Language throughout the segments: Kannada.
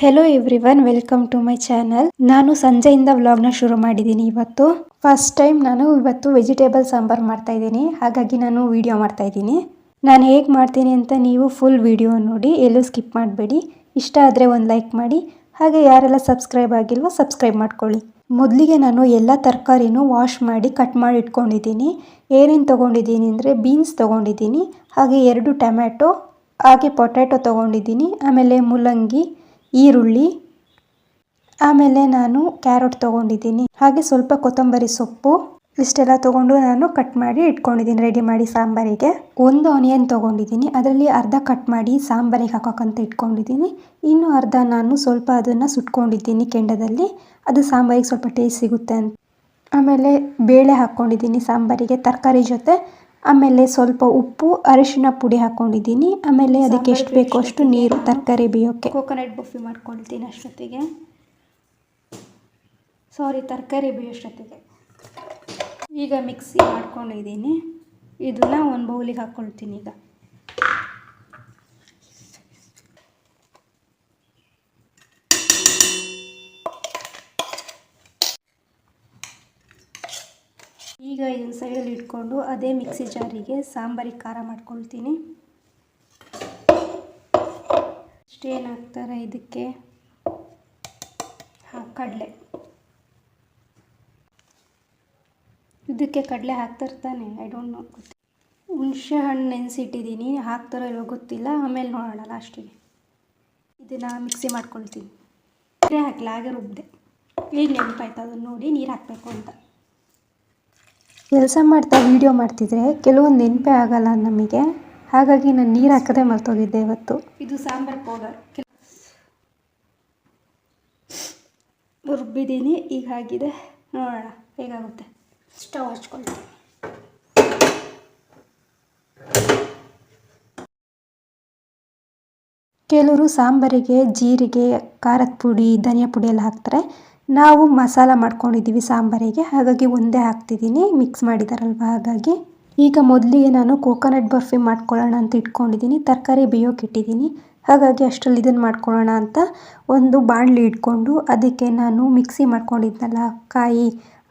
Hello everyone, welcome to my channel. ನಾನು ಸಂಜೆಯಿಂದ ವ್ಲಾಗ್ನ ಶುರು ಮಾಡಿದ್ದೀನಿ. ಇವತ್ತು ಫಸ್ಟ್ ಟೈಮ್ ನಾನು ವೆಜಿಟೇಬಲ್ ಸಾಂಬಾರ್ ಮಾಡ್ತಾ ಇದ್ದೀನಿ. ಹಾಗಾಗಿ ನಾನು ವಿಡಿಯೋ ಮಾಡ್ತಾ ಇದ್ದೀನಿ. ನಾನು ಹೇಗೆ ಮಾಡ್ತೀನಿ ಅಂತ ನೀವು ಫುಲ್ ವಿಡಿಯೋ ನೋಡಿ, ಎಲ್ಲೂ ಸ್ಕಿಪ್ ಮಾಡಬೇಡಿ. ಇಷ್ಟ ಆದರೆ ಒಂದು ಲೈಕ್ ಮಾಡಿ. ಹಾಗೆ ಯಾರೆಲ್ಲ ಸಬ್ಸ್ಕ್ರೈಬ್ ಆಗಿಲ್ವೋ ಸಬ್ಸ್ಕ್ರೈಬ್ ಮಾಡ್ಕೊಳ್ಳಿ. ಮೊದಲಿಗೆ ನಾನು ಎಲ್ಲ ತರಕಾರಿನೂ ವಾಶ್ ಮಾಡಿ ಕಟ್ ಮಾಡಿ ಇಟ್ಕೊಂಡಿದ್ದೀನಿ. ಏನೇನು ತೊಗೊಂಡಿದ್ದೀನಿ ಅಂದರೆ ಬೀನ್ಸ್ ತೊಗೊಂಡಿದ್ದೀನಿ, ಹಾಗೆ 2 ಟೊಮ್ಯಾಟೊ, ಹಾಗೆ ಪೊಟ್ಯಾಟೊ ತೊಗೊಂಡಿದ್ದೀನಿ, ಆಮೇಲೆ ಮೂಲಂಗಿ, ಈರುಳ್ಳಿ, ಆಮೇಲೆ ನಾನು ಕ್ಯಾರೆಟ್ ತೊಗೊಂಡಿದ್ದೀನಿ, ಹಾಗೆ ಸ್ವಲ್ಪ ಕೊತ್ತಂಬರಿ ಸೊಪ್ಪು. ಇಷ್ಟೆಲ್ಲ ತೊಗೊಂಡು ನಾನು ಕಟ್ ಮಾಡಿ ಇಟ್ಕೊಂಡಿದ್ದೀನಿ ರೆಡಿ ಮಾಡಿ ಸಾಂಬಾರಿಗೆ. 1 ಆನಿಯನ್ ತೊಗೊಂಡಿದ್ದೀನಿ, ಅದರಲ್ಲಿ ಅರ್ಧ ಕಟ್ ಮಾಡಿ ಸಾಂಬಾರಿಗೆ ಹಾಕೋಕ್ಕಂತ ಇಟ್ಕೊಂಡಿದ್ದೀನಿ. ಇನ್ನು ಅರ್ಧ ನಾನು ಸ್ವಲ್ಪ ಅದನ್ನು ಸುಟ್ಕೊಂಡಿದ್ದೀನಿ ಕೆಂಡದಲ್ಲಿ, ಅದು ಸಾಂಬಾರಿಗೆ ಸ್ವಲ್ಪ ಟೇಸ್ಟ್ ಸಿಗುತ್ತೆ ಅಂತ. ಆಮೇಲೆ ಬೇಳೆ ಹಾಕ್ಕೊಂಡಿದ್ದೀನಿ ಸಾಂಬಾರಿಗೆ ತರಕಾರಿ ಜೊತೆ. ಆಮೇಲೆ ಸ್ವಲ್ಪ ಉಪ್ಪು, ಅರಿಶಿನ ಪುಡಿ ಹಾಕ್ಕೊಂಡಿದ್ದೀನಿ. ಆಮೇಲೆ ಅದಕ್ಕೆ ಎಷ್ಟು ಬೇಕೋ ಅಷ್ಟು ನೀರು ತರಕಾರಿ ಬೇಯೋಕ್ಕೆ. ಕೋಕೋನಟ್ ಬಫಿ ಮಾಡ್ಕೊಳ್ತೀನಿ ಅಷ್ಟೊತ್ತಿಗೆ, ತರಕಾರಿ ಬೇಯೋಷ್ಟೊತ್ತಿಗೆ. ಈಗ ಮಿಕ್ಸಿ ಮಾಡ್ಕೊಂಡಿದ್ದೀನಿ, ಇದನ್ನ ಒಂದು ಬೌಲಿಗೆ ಹಾಕ್ಕೊಳ್ತೀನಿ. ಈಗ ಇದನ್ನು ಸೈಡಲ್ಲಿ ಇಟ್ಕೊಂಡು ಅದೇ ಮಿಕ್ಸಿ ಜಾರಿಗೆ ಸಾಂಬಾರಿಗೆ ಖಾರ ಮಾಡ್ಕೊಳ್ತೀನಿ. ಅಷ್ಟೇನು ಹಾಕ್ತಾರೆ ಇದಕ್ಕೆ? ಕಡಲೆ. ಇದಕ್ಕೆ ಕಡಲೆ ಹಾಕ್ತಿರ್ತಾನೆ, ಐ ಡೋಂಟ್ ನೋ. ಹುಣಸೆ ಹಣ್ಣು ನೆನೆಸಿಟ್ಟಿದ್ದೀನಿ, ಹಾಕ್ತಾರೋ ಇಲ್ವೋ ಗೊತ್ತಿಲ್ಲ, ಆಮೇಲೆ ನೋಡೋಣ ಲಾಸ್ಟಿಗೆ. ಇದನ್ನು ಮಿಕ್ಸಿ ಮಾಡ್ಕೊಳ್ತೀನಿ. ನೀರೇ ಹಾಕಲ, ಹಾಗೆ ರುಬ್ಬಿದೆ. ಈಗ ನೆನಪಾಯ್ತು ಅದನ್ನು ನೋಡಿ ನೀರು ಹಾಕಬೇಕು ಅಂತ. ಕೆಲಸ ಮಾಡ್ತಾ ವೀಡಿಯೋ ಮಾಡ್ತಿದ್ರೆ ಕೆಲವೊಂದು ನೆನಪೇ ಆಗಲ್ಲ ನಮಗೆ, ಹಾಗಾಗಿ ನಾನು ನೀರು ಹಾಕದೆ ಮರ್ತೋಗಿದ್ದೆ ಇವತ್ತು. ಇದು ಸಾಂಬಾರ್ ಪೌಡರ್ ರುಬ್ಬಿದ್ದೀನಿ, ಈಗ ಆಗಿದೆ. ನೋಡೋಣ ಹೇಗಾಗುತ್ತೆ. ಸ್ಟವ್ ಹಚ್ಕೊಳ್ತೀನಿ. ಕೆಲವರು ಸಾಂಬಾರಿಗೆ ಜೀರಿಗೆ, ಖಾರದ ಪುಡಿ, ಧನಿಯಾ ಪುಡಿ ಎಲ್ಲ ಹಾಕ್ತಾರೆ. ನಾವು ಮಸಾಲ ಮಾಡ್ಕೊಂಡಿದ್ದೀವಿ ಸಾಂಬಾರಿಗೆ, ಹಾಗಾಗಿ ಒಂದೇ ಹಾಕ್ತಿದ್ದೀನಿ, ಮಿಕ್ಸ್ ಮಾಡಿದಾರಲ್ವ ಹಾಗಾಗಿ. ಈಗ ಮೊದಲಿಗೆ ನಾನು ಕೋಕೋನಟ್ ಬರ್ಫಿ ಮಾಡ್ಕೊಳ್ಳೋಣ ಅಂತ ಇಟ್ಕೊಂಡಿದ್ದೀನಿ. ತರಕಾರಿ ಬೇಯೋಕೆ ಇಟ್ಟಿದ್ದೀನಿ, ಹಾಗಾಗಿ ಅಷ್ಟರಲ್ಲಿ ಇದನ್ನು ಮಾಡ್ಕೊಳ್ಳೋಣ ಅಂತ ಒಂದು ಬಾಣಲಿ ಇಟ್ಕೊಂಡು ಅದಕ್ಕೆ ನಾನು ಮಿಕ್ಸಿ ಮಾಡ್ಕೊಂಡಿದ್ನಲ್ಲ ಕಾಯಿ,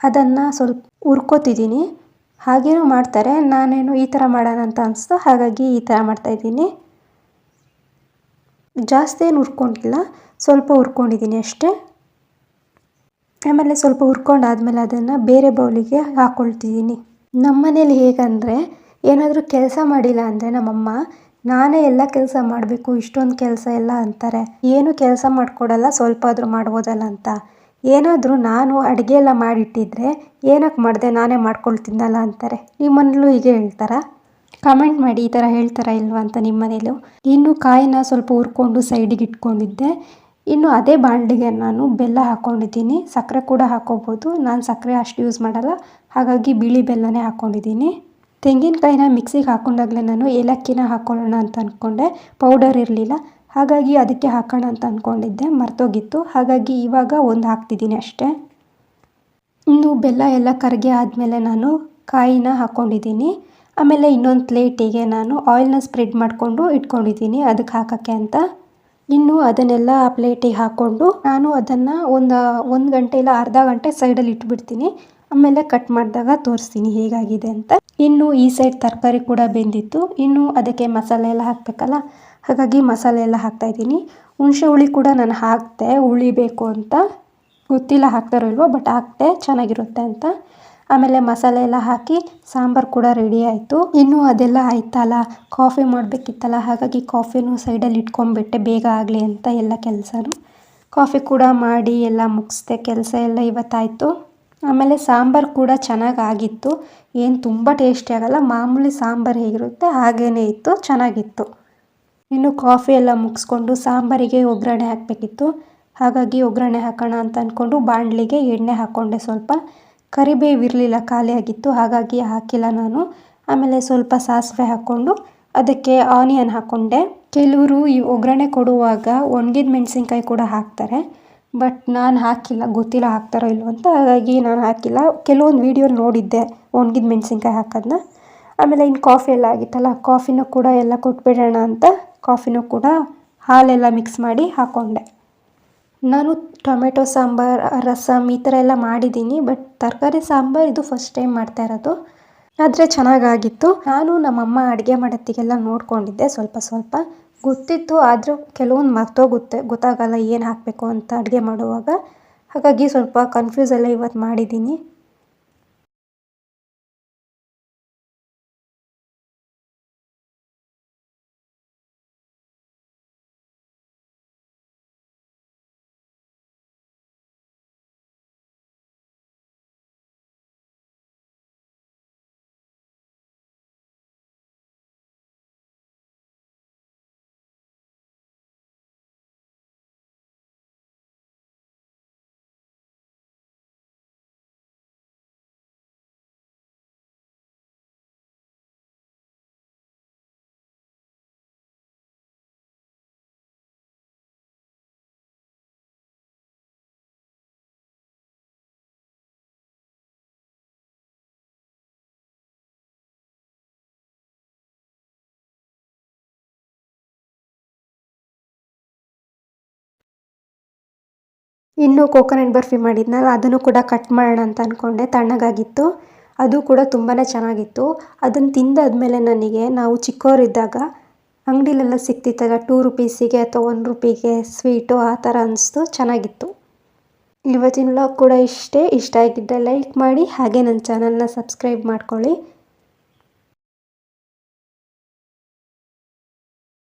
ಅದನ್ನು ಸ್ವಲ್ಪ ಹುರ್ಕೋತಿದ್ದೀನಿ. ಹಾಗೇನೂ ಮಾಡ್ತಾರೆ, ನಾನೇನು ಈ ಥರ ಮಾಡೋಣ ಅಂತ ಅನಿಸ್ತು, ಹಾಗಾಗಿ ಈ ಥರ ಮಾಡ್ತಾಯಿದ್ದೀನಿ. ಜಾಸ್ತಿ ಏನು ಹುರ್ಕೊಂಡಿಲ್ಲ, ಸ್ವಲ್ಪ ಹುರ್ಕೊಂಡಿದ್ದೀನಿ ಅಷ್ಟೇ. ಆಮೇಲೆ ಸ್ವಲ್ಪ ಹುರ್ಕೊಂಡಾದ್ಮೇಲೆ ಅದನ್ನು ಬೇರೆ ಬೌಲಿಗೆ ಹಾಕ್ಕೊಳ್ತಿದ್ದೀನಿ. ನಮ್ಮ ಮನೇಲಿ ಹೇಗಂದರೆ, ಏನಾದರೂ ಕೆಲಸ ಮಾಡಿಲ್ಲ ಅಂದರೆ ನಮ್ಮಮ್ಮ ನಾನೇ ಎಲ್ಲ ಕೆಲಸ ಮಾಡಬೇಕು, ಇಷ್ಟೊಂದು ಕೆಲಸ ಎಲ್ಲ ಅಂತಾರೆ. ಏನು ಕೆಲಸ ಮಾಡಿಕೊಡಲ್ಲ, ಸ್ವಲ್ಪ ಆದರೂ ಮಾಡ್ಬೋದಲ್ಲ ಅಂತ. ಏನಾದರೂ ನಾನು ಅಡುಗೆ ಎಲ್ಲ ಮಾಡಿಟ್ಟಿದ್ರೆ ಏನಕ್ಕೆ ಮಾಡಿದೆ, ನಾನೇ ಮಾಡ್ಕೊಳ್ತೀನಲ್ಲ ಅಂತಾರೆ. ನಿಮ್ಮ ಮನೇಲೂ ಹೀಗೆ ಹೇಳ್ತಾರಾ? ಕಮೆಂಟ್ ಮಾಡಿ, ಈ ಥರ ಹೇಳ್ತಾರಾ ಇಲ್ವಾ ಅಂತ ನಿಮ್ಮ ಮನೇಲೂ. ಇನ್ನು ಕಾಯಿನ ಸ್ವಲ್ಪ ಹುರ್ಕೊಂಡು ಸೈಡಿಗೆ ಇಟ್ಕೊಂಡಿದ್ದೆ. ಇನ್ನು ಅದೇ ಬಾಣಲಿಗೆ ನಾನು ಬೆಲ್ಲ ಹಾಕ್ಕೊಂಡಿದ್ದೀನಿ, ಸಕ್ಕರೆ ಕೂಡ ಹಾಕ್ಕೋಬೋದು. ನಾನು ಸಕ್ಕರೆ ಅಷ್ಟು ಯೂಸ್ ಮಾಡಲ್ಲ, ಹಾಗಾಗಿ ಬಿಳಿ ಬೆಲ್ಲನೇ ಹಾಕ್ಕೊಂಡಿದ್ದೀನಿ. ತೆಂಗಿನಕಾಯಿನ ಮಿಕ್ಸಿಗೆ ಹಾಕ್ಕೊಂಡಾಗಲೇ ನಾನು ಏಲಕ್ಕಿನ ಹಾಕ್ಕೊಳ್ಳೋಣ ಅಂತ ಅಂದ್ಕೊಂಡೆ, ಪೌಡರ್ ಇರಲಿಲ್ಲ, ಹಾಗಾಗಿ ಅದಕ್ಕೆ ಹಾಕೋಣ ಅಂತ ಅಂದ್ಕೊಂಡಿದ್ದೆ, ಮರ್ತೋಗಿತ್ತು. ಹಾಗಾಗಿ ಇವಾಗ ಒಂದು ಹಾಕ್ತಿದ್ದೀನಿ ಅಷ್ಟೇ. ಇನ್ನು ಬೆಲ್ಲ ಎಲ್ಲ ಕರಗಿ ಆದಮೇಲೆ ನಾನು ಕಾಯಿನ ಹಾಕ್ಕೊಂಡಿದ್ದೀನಿ. ಆಮೇಲೆ ಇನ್ನೊಂದು ಪ್ಲೇಟಿಗೆ ನಾನು ಆಯಿಲ್ನ ಸ್ಪ್ರೆಡ್ ಮಾಡಿಕೊಂಡು ಇಟ್ಕೊಂಡಿದ್ದೀನಿ ಅದಕ್ಕೆ ಹಾಕೋಕ್ಕೆ ಅಂತ. ಇನ್ನು ಅದನ್ನೆಲ್ಲ ಆ ಪ್ಲೇಟಿಗೆ ಹಾಕ್ಕೊಂಡು ನಾನು ಅದನ್ನು ಒಂದು ಗಂಟೆ ಇಲ್ಲ ಅರ್ಧ ಗಂಟೆ ಸೈಡಲ್ಲಿ ಇಟ್ಬಿಡ್ತೀನಿ. ಆಮೇಲೆ ಕಟ್ ಮಾಡಿದಾಗ ತೋರಿಸ್ತೀನಿ ಹೇಗಾಗಿದೆ ಅಂತ. ಇನ್ನು ಈ ಸೈಡ್ ತರಕಾರಿ ಕೂಡ ಬೆಂದಿತ್ತು. ಇನ್ನು ಅದಕ್ಕೆ ಮಸಾಲೆ ಎಲ್ಲ ಹಾಕಬೇಕಲ್ಲ, ಹಾಗಾಗಿ ಮಸಾಲೆ ಎಲ್ಲ ಹಾಕ್ತಾಯಿದ್ದೀನಿ. ಹುಣಸೆ ಹುಳಿ ಕೂಡ ನಾನು ಹಾಕಿದೆ, ಹುಳಿ ಬೇಕು ಅಂತ. ಗೊತ್ತಿಲ್ಲ ಹಾಕ್ತಾರೋ ಇಲ್ವೋ, ಬಟ್ ಹಾಕಿದೆ, ಚೆನ್ನಾಗಿರುತ್ತೆ ಅಂತ. ಆಮೇಲೆ ಮಸಾಲೆ ಎಲ್ಲ ಹಾಕಿ ಸಾಂಬಾರು ಕೂಡ ರೆಡಿ ಆಯಿತು. ಇನ್ನು ಅದೆಲ್ಲ ಆಯ್ತಲ್ಲ, ಕಾಫಿ ಮಾಡಬೇಕಿತ್ತಲ್ಲ, ಹಾಗಾಗಿ ಕಾಫಿನೂ ಸೈಡಲ್ಲಿ ಇಟ್ಕೊಂಡ್ಬಿಟ್ಟೆ ಬೇಗ ಆಗಲಿ ಅಂತ ಎಲ್ಲ ಕೆಲಸನೂ. ಕಾಫಿ ಕೂಡ ಮಾಡಿ ಎಲ್ಲ ಮುಗಿಸ್ದೆ, ಕೆಲಸ ಎಲ್ಲ ಇವತ್ತಾಯಿತು. ಆಮೇಲೆ ಸಾಂಬಾರು ಕೂಡ ಚೆನ್ನಾಗಿ ಆಗಿತ್ತು, ಏನು ತುಂಬ ಟೇಸ್ಟಿ ಆಗಲ್ಲ, ಮಾಮೂಲಿ ಸಾಂಬಾರು ಹೇಗಿರುತ್ತೆ ಹಾಗೇ ಇತ್ತು, ಚೆನ್ನಾಗಿತ್ತು. ಇನ್ನು ಕಾಫಿ ಎಲ್ಲ ಮುಗಿಸ್ಕೊಂಡು ಸಾಂಬಾರಿಗೆ ಒಗ್ಗರಣೆ ಹಾಕಬೇಕಿತ್ತು, ಹಾಗಾಗಿ ಒಗ್ಗರಣೆ ಹಾಕೋಣ ಅಂತ ಅಂದ್ಕೊಂಡು ಬಾಣಲಿಗೆ ಎಣ್ಣೆ ಹಾಕ್ಕೊಂಡೆ. ಸ್ವಲ್ಪ ಕರಿಬೇವು ಇರಲಿಲ್ಲ, ಖಾಲಿಯಾಗಿತ್ತು, ಹಾಗಾಗಿ ಹಾಕಿಲ್ಲ ನಾನು. ಆಮೇಲೆ ಸ್ವಲ್ಪ ಸಾಸಿವೆ ಹಾಕ್ಕೊಂಡು ಅದಕ್ಕೆ ಆನಿಯನ್ ಹಾಕ್ಕೊಂಡೆ. ಕೆಲವರು ಈ ಒಗ್ಗರಣೆ ಕೊಡುವಾಗ ಒಣಗಿದ ಮೆಣಸಿನ್ಕಾಯಿ ಕೂಡ ಹಾಕ್ತಾರೆ, ಬಟ್ ನಾನು ಹಾಕಿಲ್ಲ, ಗೊತ್ತಿಲ್ಲ ಹಾಕ್ತಾರೋ ಇಲ್ವೋ ಅಂತ, ಹಾಗಾಗಿ ನಾನು ಹಾಕಿಲ್ಲ. ಕೆಲವೊಂದು ವೀಡಿಯೋ ನೋಡಿದ್ದೆ ಒಣಗಿದ ಮೆಣಸಿನ್ಕಾಯಿ ಹಾಕೋದನ್ನ. ಆಮೇಲೆ ಇನ್ನು ಕಾಫಿ ಎಲ್ಲ ಆಗಿತ್ತಲ್ಲ, ಕಾಫಿನೂ ಕೂಡ ಎಲ್ಲ ಕೊಟ್ಬಿಡೋಣ ಅಂತ ಕಾಫಿನೂ ಕೂಡ ಹಾಲೆಲ್ಲ ಮಿಕ್ಸ್ ಮಾಡಿ ಹಾಕ್ಕೊಂಡೆ. ನಾನು ಟೊಮೆಟೊ ಸಾಂಬಾರು, ರಸಮ್ ಈ ಥರ ಎಲ್ಲ ಮಾಡಿದ್ದೀನಿ. ಬಟ್ ತರಕಾರಿ ಸಾಂಬಾರು ಇದು ಫಸ್ಟ್ ಟೈಮ್ ಮಾಡ್ತಾ ಇರೋದು. ಆದರೆ ಚೆನ್ನಾಗಾಗಿತ್ತು. ನಾನು ನಮ್ಮಮ್ಮ ಅಡುಗೆ ಮಾಡೋತ್ತಿಗೆಲ್ಲ ನೋಡ್ಕೊಂಡಿದ್ದೆ ಸ್ವಲ್ಪ ಸ್ವಲ್ಪ ಗೊತ್ತಿತ್ತು. ಆದರೂ ಕೆಲವೊಂದು ಮರ್ತೋಗುತ್ತೆ, ಗೊತ್ತಾಗಲ್ಲ ಏನು ಹಾಕಬೇಕು ಅಂತ ಅಡುಗೆ ಮಾಡುವಾಗ. ಹಾಗಾಗಿ ಸ್ವಲ್ಪ ಕನ್ಫ್ಯೂಸಲ್ಲೇ ಇವತ್ತು ಮಾಡಿದ್ದೀನಿ. ಇನ್ನು ಕೋಕೋನಟ್ ಬರ್ಫಿ ಮಾಡಿದ್ನಲ್ಲ, ಅದನ್ನು ಕೂಡ ಕಟ್ ಮಾಡೋಣ ಅಂತ ಅಂದ್ಕೊಂಡೆ. ತಣ್ಣಗಾಗಿತ್ತು. ಅದು ಕೂಡ ತುಂಬಾ ಚೆನ್ನಾಗಿತ್ತು. ಅದನ್ನು ತಿಂದಾದ್ಮೇಲೆ ನನಗೆ ನಾವು ಚಿಕ್ಕವರಿದ್ದಾಗ ಅಂಗಡಿಲೆಲ್ಲ ಸಿಗ್ತಿತ್ತಲ್ಲ 2 ರುಪೀಸಿಗೆ ಅಥವಾ 1 ರೂಪಿಗೆ ಸ್ವೀಟು, ಆ ಥರ ಅನಿಸ್ತು. ಚೆನ್ನಾಗಿತ್ತು. ಇವತ್ತಿನ ವ್ಲಾಗ್ ಕೂಡ ಇಷ್ಟೇ. ಇಷ್ಟ ಆಗಿದ್ದರೆ ಲೈಕ್ ಮಾಡಿ, ಹಾಗೆ ನನ್ನ ಚಾನಲ್ನ ಸಬ್ಸ್ಕ್ರೈಬ್ ಮಾಡ್ಕೊಳ್ಳಿ.